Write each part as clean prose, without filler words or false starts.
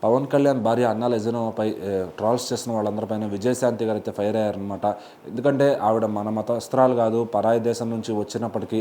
పవన్ కళ్యాణ్ భార్య అన్నా లెజెనోపై ట్రాల్స్ చేసిన వాళ్ళందరిపైన విజయశాంతి గారు అయితే ఫైర్ అయ్యారనమాట. ఎందుకంటే ఆవిడ మన మతస్థురాలు కాదు, పరాయి దేశం నుంచి వచ్చినప్పటికీ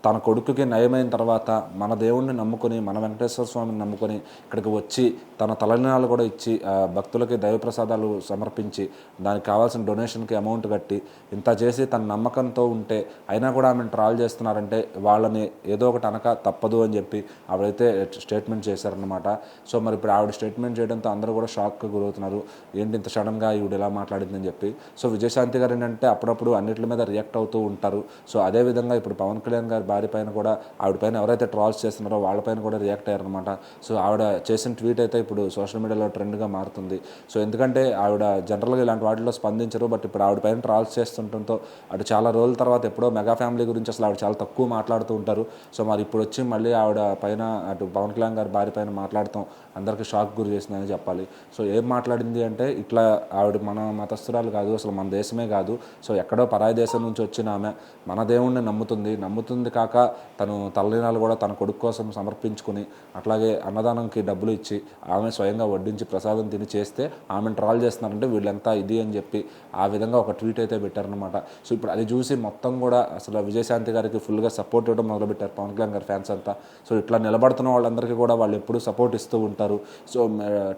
తన కొడుకుకి నయమైన తర్వాత మన దేవుణ్ణి నమ్ముకొని, మన వెంకటేశ్వర స్వామిని నమ్ముకొని ఇక్కడికి వచ్చి తన తలనీలాలు కూడా ఇచ్చి భక్తులకి దైవప్రసాదాలు సమర్పించి దానికి కావాల్సిన డొనేషన్కి అమౌంట్ కట్టి ఇంత చేసి తన నమ్మకంతో ఉంటే అయినా కూడా ఆమెను ట్రాల్ చేస్తున్నారంటే వాళ్ళని ఏదో ఒకటి అనక తప్పదు అని చెప్పి ఆవిడైతే స్టేట్మెంట్ చేశారనమాట. సో మరి ఇప్పుడు ఆవిడ స్టేట్మెంట్ చేయడంతో అందరూ కూడా షాక్కి గురవుతున్నారు. ఏంటి ఇంత సడన్గా ఈవిడ ఇలా మాట్లాడిందని చెప్పి. సో విజయశాంతి గారు ఏంటంటే అప్పుడప్పుడు అన్నిటి మీద రియాక్ట్ అవుతూ ఉంటారు. సో అదేవిధంగా ఇప్పుడు పవన్ కళ్యాణ్ గారి భార్య పైన కూడా ఆవిడ పైన ఎవరైతే ట్రాల్స్ చేస్తున్నారో వాళ్ళపైన కూడా రియాక్ట్ అయ్యారనమాట. సో ఆవిడ చేసిన ట్వీట్ అయితే ఇప్పుడు సోషల్ మీడియాలో ట్రెండ్గా మారుతుంది. సో ఎందుకంటే ఆవిడ జనరల్గా ఇలాంటి వాటిలో స్పందించరు. బట్ ఇప్పుడు ఆవిడ పైన ట్రాల్స్ చేస్తుండటంతో అటు చాలా రోజుల తర్వాత ఎప్పుడో మెగా ఫ్యామిలీ గురించి అసలు ఆవిడ చాలా తక్కువ మాట్లాడుతూ ఉంటారు. సో మరి ఇప్పుడు వచ్చి మళ్ళీ ఆవిడ పైన అటు పవన్ కళ్యాణ్ గారి భార్య పైన మాట్లాడతాం అందరికీ షాక్ గురి చేసిందని చెప్పాలి. సో ఏం మాట్లాడింది అంటే, ఇట్లా ఆవిడ మన మతస్థురాలు కాదు, అసలు మన దేశమే కాదు, సో ఎక్కడో పరాయి దేశం నుంచి వచ్చిన ఆమె మన దేవుణ్ణి నమ్ముతుంది కాక తను తలనీలాలు కూడా తన కొడుకు కోసం సమర్పించుకుని అట్లాగే అన్నదానంకి డబ్బులు ఇచ్చి ఆమె స్వయంగా వడ్డించి ప్రసాదం తిని చేస్తే ఆమెను ట్రాల్ చేస్తున్నారంటే వీళ్ళంతా ఇది అని చెప్పి ఆ విధంగా ఒక ట్వీట్ అయితే పెట్టారనమాట. సో ఇప్పుడు అది చూసి మొత్తం కూడా అసలు విజయశాంతి గారికి ఫుల్గా సపోర్ట్ ఇవ్వడం మొదలుపెట్టారు పవన్ కళ్యాణ్ గారి ఫ్యాన్స్ అంతా. సో ఇట్లా నిలబడుతున్న వాళ్ళందరికీ కూడా వాళ్ళు ఎప్పుడూ సపోర్ట్ ఇస్తూ ఉంటారు. సో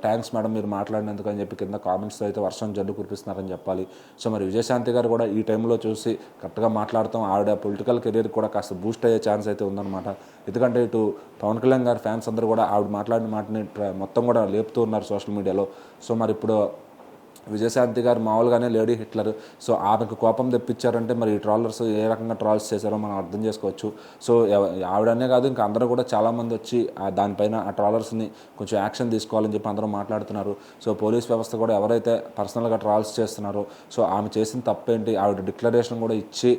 థ్యాంక్స్ మేడం మీరు మాట్లాడినందుకు అని చెప్పి కింద కామెంట్స్తో అయితే వర్షం జల్లు కురిపిస్తున్నారని చెప్పాలి. సో మరి విజయశాంతి గారు కూడా ఈ టైంలో చూసి కరెక్ట్గా మాట్లాడతాం ఆవిడ పొలిటికల్ కెరీర్ కూడా కాస్త బూస్ట్ అయ్యే ఛాన్స్ అయితే ఉందన్నమాట. ఎందుకంటే ఇటు పవన్ కళ్యాణ్ గారి ఫ్యాన్స్ అందరూ కూడా ఆవిడ మాట్లాడిన మాటని మొత్తం కూడా లేపుతూ ఉన్నారు సోషల్ మీడియాలో. సో మరి ఇప్పుడు విజయశాంతి గారు మామూలుగానే లేడీ హిట్లర్. సో ఆమెకు కోపం తెప్పించారంటే మరి ఈ ట్రాలర్స్ ఏ రకంగా ట్రాల్స్ చేశారో మనం అర్థం చేసుకోవచ్చు. సో ఆవిడనే కాదు ఇంకా అందరూ కూడా చాలామంది వచ్చి దానిపైన ఆ ట్రాలర్స్ని కొంచెం యాక్షన్ తీసుకోవాలని చెప్పి అందరూ మాట్లాడుతున్నారు. సో పోలీస్ వ్యవస్థ కూడా ఎవరైతే పర్సనల్గా ట్రాల్స్ చేస్తున్నారో సో ఆమె చేసిన తప్పేంటి, ఆవిడ డిక్లరేషన్ కూడా ఇచ్చి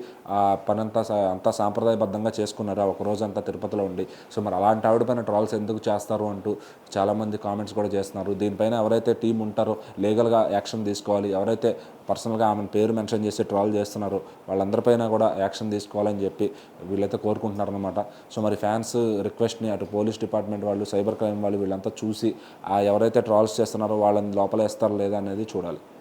అంతా సాంప్రదాయబద్ధంగా చేసుకున్నారు ఒక రోజంతా తిరుపతిలో ఉండి. సో మరి అలాంటి ఆవిడ పైన ట్రాల్స్ ఎందుకు చేస్తారు అంటూ చాలామంది కామెంట్స్ కూడా చేస్తున్నారు. దీనిపైన ఎవరైతే టీం ఉంటారో లీగల్గా యాక్షన్ తీసుకోవాలి, ఎవరైతే పర్సనల్గా ఆమె పేరు మెన్షన్ చేసి ట్రాల్ చేస్తున్నారో వాళ్ళందరిపైన కూడా యాక్షన్ తీసుకోవాలని చెప్పి వీళ్ళైతే కోరుకుంటున్నారనమాట. సో మరి ఫ్యాన్స్ రిక్వెస్ట్ని అటు పోలీస్ డిపార్ట్మెంట్ వాళ్ళు, సైబర్ క్రైమ్ వాళ్ళు వీళ్ళంతా చూసి ఎవరైతే ట్రాల్స్ చేస్తున్నారో వాళ్ళని లోపలేస్తారో లేదా అనేది చూడాలి.